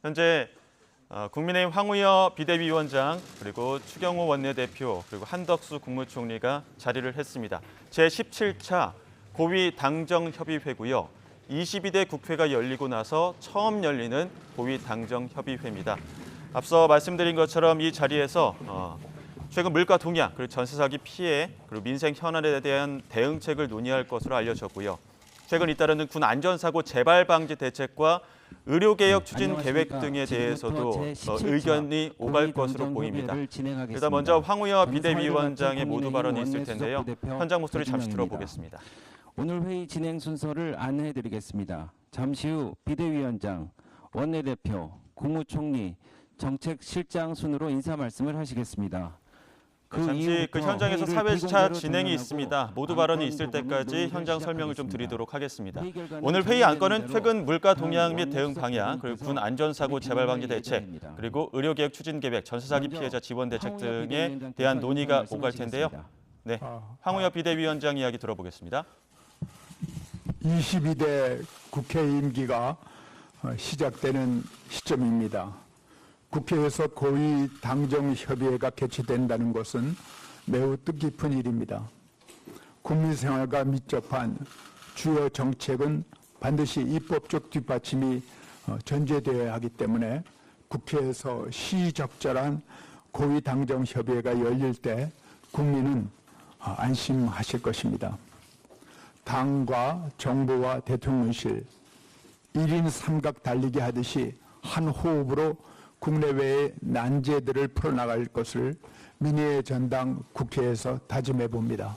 현재 국민의힘 황우여 비대위원장 그리고 추경호 원내대표 그리고 한덕수 국무총리가 자리를 했습니다. 제17차 고위 당정협의회고요. 22대 국회가 열리고 나서 처음 열리는 고위 당정협의회입니다. 앞서 말씀드린 것처럼 이 자리에서 최근 물가 동향, 그리고 전세 사기 피해, 그리고 민생 현안에 대한 대응책을 논의할 것으로 알려졌고요. 최근 잇따르는 군 안전사고 재발 방지 대책과 의료개혁 추진 계획 등에 대해서도 의견이 오갈 것으로 보입니다. 일단 먼저 황우여 비대위원장의 모두 발언이 있을 텐데요. 현장 목소리 잠시 들어보겠습니다. 오늘 회의 진행 순서를 안내해드리겠습니다. 잠시 후 비대위원장, 원내대표, 국무총리, 정책실장 순으로 인사 말씀을 하시겠습니다. 잠시 그 현장에서 4회차 진행이 있습니다. 모두 발언이 있을 때까지 현장 설명을 좀 드리도록 하겠습니다. 오늘 회의 안건은 최근 물가 동향 및 대응 방향, 그리고 군 안전사고 재발 방지 대책, 그리고 의료개혁 추진 계획, 전세 사기 피해자 지원 대책 등에 대한 논의가 오갈 텐데요. 네, 황우여 비대위원장 이야기 들어보겠습니다. 22대 국회 임기가 시작되는 시점입니다. 국회에서 고위 당정협의회가 개최된다는 것은 매우 뜻깊은 일입니다. 국민 생활과 밀접한 주요 정책은 반드시 입법적 뒷받침이 전제되어야 하기 때문에 국회에서 시적절한 고위 당정협의회가 열릴 때 국민은 안심하실 것입니다. 당과 정부와 대통령실 1인 삼각 달리기 하듯이 한 호흡으로 국내외의 난제들을 풀어나갈 것을 민의의 전당 국회에서 다짐해 봅니다.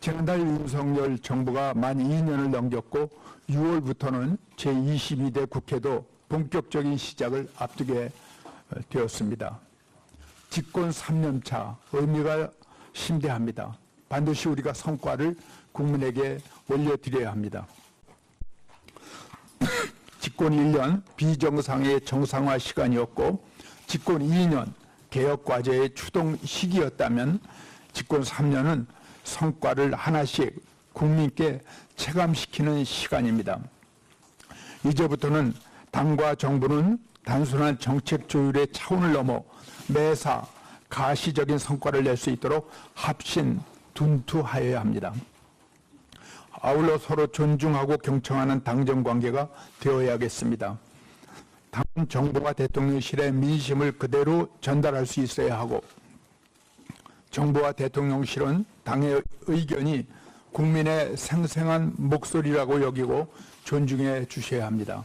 지난달 윤석열 정부가 만 2년을 넘겼고 6월부터는 제22대 국회도 본격적인 시작을 앞두게 되었습니다. 집권 3년차 의미가 심대합니다. 반드시 우리가 성과를 국민에게 올려드려야 합니다. 집권 1년 비정상의 정상화 시간이었고 집권 2년 개혁과제의 추동 시기였다면 집권 3년은 성과를 하나씩 국민께 체감시키는 시간입니다. 이제부터는 당과 정부는 단순한 정책 조율의 차원을 넘어 매사 가시적인 성과를 낼 수 있도록 합신둔투하여야 합니다. 아울러 서로 존중하고 경청하는 당정관계가 되어야겠습니다. 당은 정부와 대통령실의 민심을 그대로 전달할 수 있어야 하고 정부와 대통령실은 당의 의견이 국민의 생생한 목소리라고 여기고 존중해 주셔야 합니다.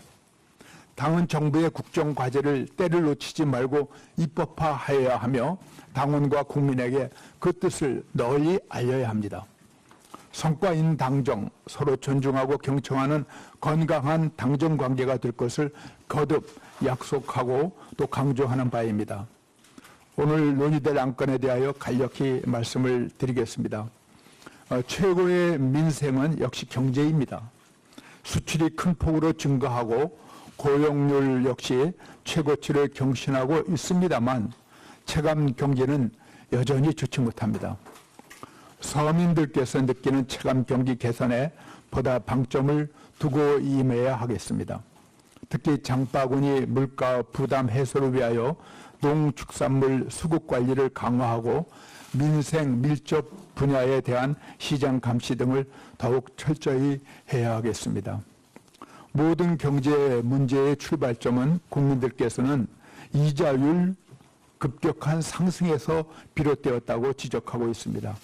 당은 정부의 국정과제를 때를 놓치지 말고 입법화하여야 하며 당원과 국민에게 그 뜻을 널리 알려야 합니다. 성과 있는 당정, 서로 존중하고 경청하는 건강한 당정 관계가 될 것을 거듭 약속하고 또 강조하는 바입니다. 오늘 논의될 안건에 대하여 간략히 말씀을 드리겠습니다. 최고의 민생은 역시 경제입니다. 수출이 큰 폭으로 증가하고 고용률 역시 최고치를 경신하고 있습니다만 체감 경기는 여전히 좋지 못합니다. 서민들께서 느끼는 체감 경기 개선에 보다 방점을 두고 임해야 하겠습니다. 특히 장바구니 물가 부담 해소를 위하여 농축산물 수급 관리를 강화하고 민생 밀접 분야에 대한 시장 감시 등을 더욱 철저히 해야 하겠습니다. 모든 경제 문제의 출발점은 국민들께서는 이자율 급격한 상승에서 비롯되었다고 지적하고 있습니다.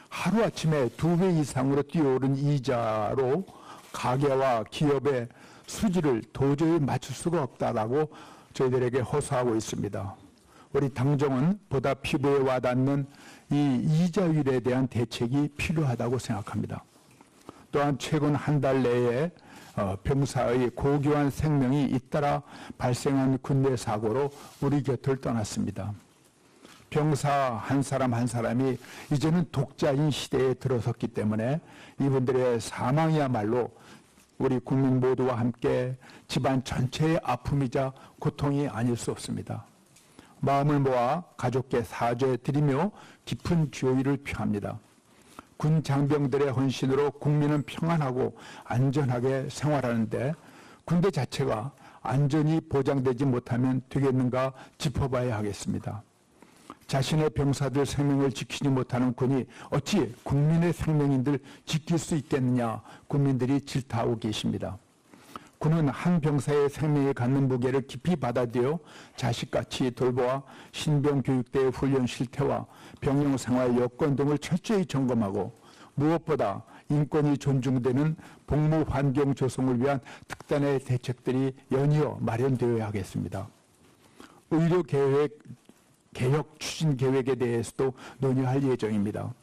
하루아침에 2배 이상으로 뛰어오른 이자로 가계와 기업의 수지를 도저히 맞출 수가 없다라고 저희들에게 호소하고 있습니다. 우리 당정은 보다 피부에 와닿는 이 이자율에 대한 대책이 필요하다고 생각합니다. 또한 최근 한 달 내에 병사의 고귀한 생명이 잇따라 발생한 군내 사고로 우리 곁을 떠났습니다. 병사 한 사람 한 사람이 이제는 독자인 시대에 들어섰기 때문에 이분들의 사망이야말로 우리 국민 모두와 함께 집안 전체의 아픔이자 고통이 아닐 수 없습니다. 마음을 모아 가족께 사죄드리며 깊은 죄의를 표합니다. 군 장병들의 헌신으로 국민은 평안하고 안전하게 생활하는데 군대 자체가 안전이 보장되지 못하면 되겠는가 짚어봐야 하겠습니다. 자신의 병사들 생명을 지키지 못하는 군이 어찌 국민의 생명인들 지킬 수 있겠느냐 국민들이 질타하고 계십니다. 군은 한 병사의 생명에 갖는 무게를 깊이 받아들여 자식같이 돌보아 신병 교육대의 훈련 실태와 병영 생활 여건 등을 철저히 점검하고 무엇보다 인권이 존중되는 복무 환경 조성을 위한 특단의 대책들이 연이어 마련되어야 하겠습니다. 의료 개혁 추진 계획에 대해서도 논의할 예정입니다.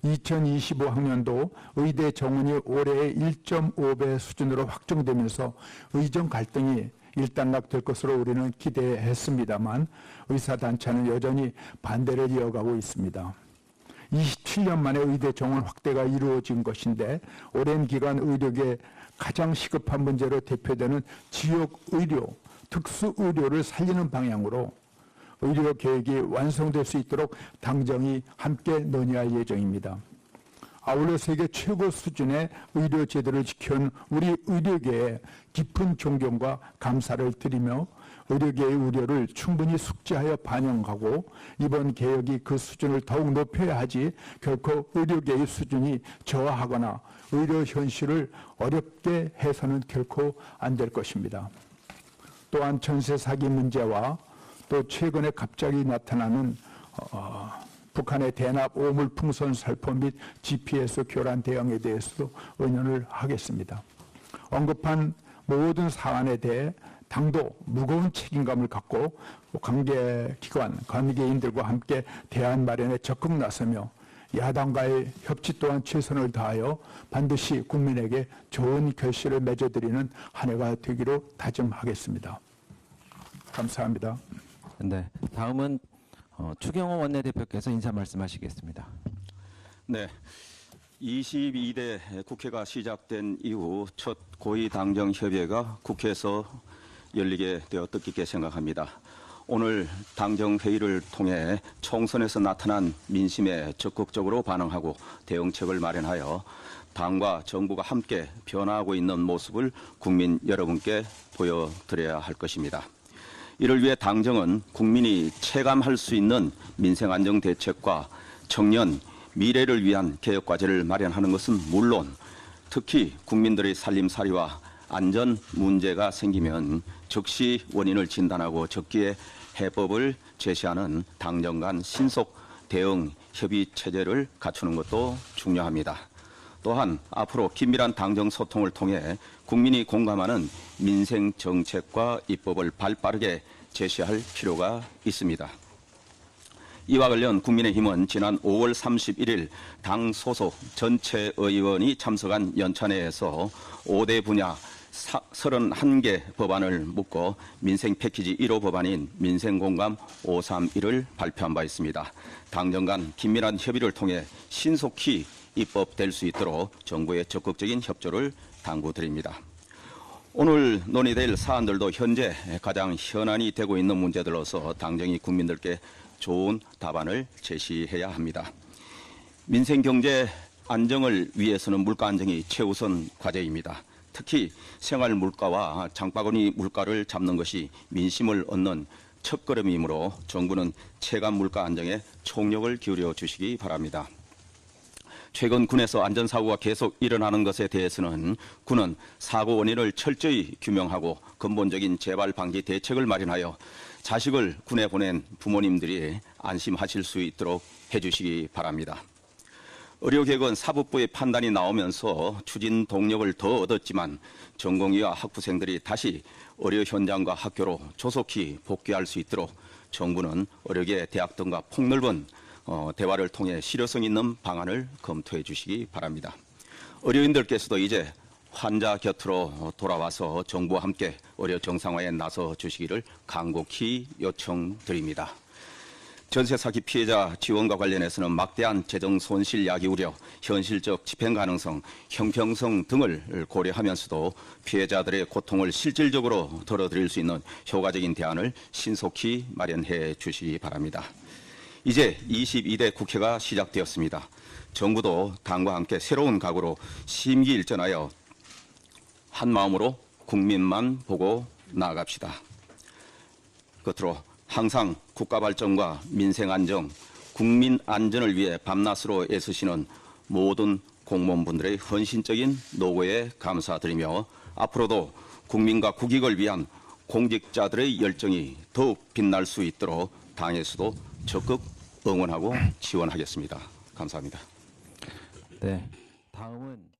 2025학년도 의대 정원이 올해의 1.5배 수준으로 확정되면서 의정 갈등이 일단락될 것으로 우리는 기대했습니다만 의사단체는 여전히 반대를 이어가고 있습니다. 27년 만에 의대 정원 확대가 이루어진 것인데 오랜 기간 의료계의 가장 시급한 문제로 대표되는 지역 의료, 특수 의료를 살리는 방향으로 의료 계획이 완성될 수 있도록 당정이 함께 논의할 예정입니다. 아울러 세계 최고 수준의 의료 제도를 지켜온 우리 의료계에 깊은 존경과 감사를 드리며 의료계의 우려를 충분히 숙지하여 반영하고 이번 개혁이 그 수준을 더욱 높여야 하지 결코 의료계의 수준이 저하하거나 의료 현실을 어렵게 해서는 결코 안 될 것입니다. 또한 전세 사기 문제와 또 최근에 갑자기 나타나는 북한의 대납 오물 풍선 살포 및 GPS 교란 대응에 대해서도 의논을 하겠습니다. 언급한 모든 사안에 대해 당도 무거운 책임감을 갖고 관계기관, 관계인들과 함께 대안 마련에 적극 나서며 야당과의 협치 또한 최선을 다하여 반드시 국민에게 좋은 결실을 맺어드리는 한 해가 되기로 다짐하겠습니다. 감사합니다. 네, 다음은 추경호 원내대표께서 인사 말씀하시겠습니다. 네, 22대 국회가 시작된 이후 첫 고위 당정 협의회가 국회에서 열리게 되어 뜻깊게 생각합니다. 오늘 당정 회의를 통해 총선에서 나타난 민심에 적극적으로 반응하고 대응책을 마련하여 당과 정부가 함께 변화하고 있는 모습을 국민 여러분께 보여드려야 할 것입니다. 이를 위해 당정은 국민이 체감할 수 있는 민생 안정 대책과 청년, 미래를 위한 개혁 과제를 마련하는 것은 물론 특히 국민들의 살림살이와 안전 문제가 생기면 즉시 원인을 진단하고 적기에 해법을 제시하는 당정 간 신속 대응 협의 체제를 갖추는 것도 중요합니다. 또한 앞으로 긴밀한 당정 소통을 통해 국민이 공감하는 민생 정책과 입법을 발빠르게 제시할 필요가 있습니다. 이와 관련 국민의힘은 지난 5월 31일 당 소속 전체 의원이 참석한 연찬회에서 5대 분야 31개 법안을 묶어 민생 패키지 1호 법안인 민생공감 531을 발표한 바 있습니다. 당정 간 긴밀한 협의를 통해 신속히 입법될 수 있도록 정부의 적극적인 협조를 당부드립니다. 오늘 논의될 사안들도 현재 가장 현안이 되고 있는 문제들로서 당정이 국민들께 좋은 답안을 제시해야 합니다. 민생 경제 안정을 위해서는 물가 안정이 최우선 과제입니다. 특히 생활 물가와 장바구니 물가를 잡는 것이 민심을 얻는 첫걸음이므로 정부는 체감 물가 안정에 총력을 기울여 주시기 바랍니다. 최근 군에서 안전사고가 계속 일어나는 것에 대해서는 군은 사고 원인을 철저히 규명하고 근본적인 재발 방지 대책을 마련하여 자식을 군에 보낸 부모님들이 안심하실 수 있도록 해주시기 바랍니다. 의료개혁은 사법부의 판단이 나오면서 추진 동력을 더 얻었지만 전공의와 학부생들이 다시 의료 현장과 학교로 조속히 복귀할 수 있도록 정부는 의료계 대학 등과 폭넓은 대화를 통해 실효성 있는 방안을 검토해 주시기 바랍니다. 의료인들께서도 이제 환자 곁으로 돌아와서 정부와 함께 의료 정상화에 나서 주시기를 간곡히 요청드립니다. 전세 사기 피해자 지원과 관련해서는 막대한 재정 손실 야기 우려, 현실적 집행 가능성, 형평성 등을 고려하면서도 피해자들의 고통을 실질적으로 덜어드릴 수 있는 효과적인 대안을 신속히 마련해 주시기 바랍니다. 이제 22대 국회가 시작되었습니다. 정부도 당과 함께 새로운 각오로 심기일전하여 한 마음으로 국민만 보고 나아갑시다. 끝으로 항상 국가 발전과 민생 안정, 국민 안전을 위해 밤낮으로 애쓰시는 모든 공무원분들의 헌신적인 노고에 감사드리며 앞으로도 국민과 국익을 위한 공직자들의 열정이 더욱 빛날 수 있도록 당에서도 적극 응원하고 지원하겠습니다. 감사합니다. 네, 다음은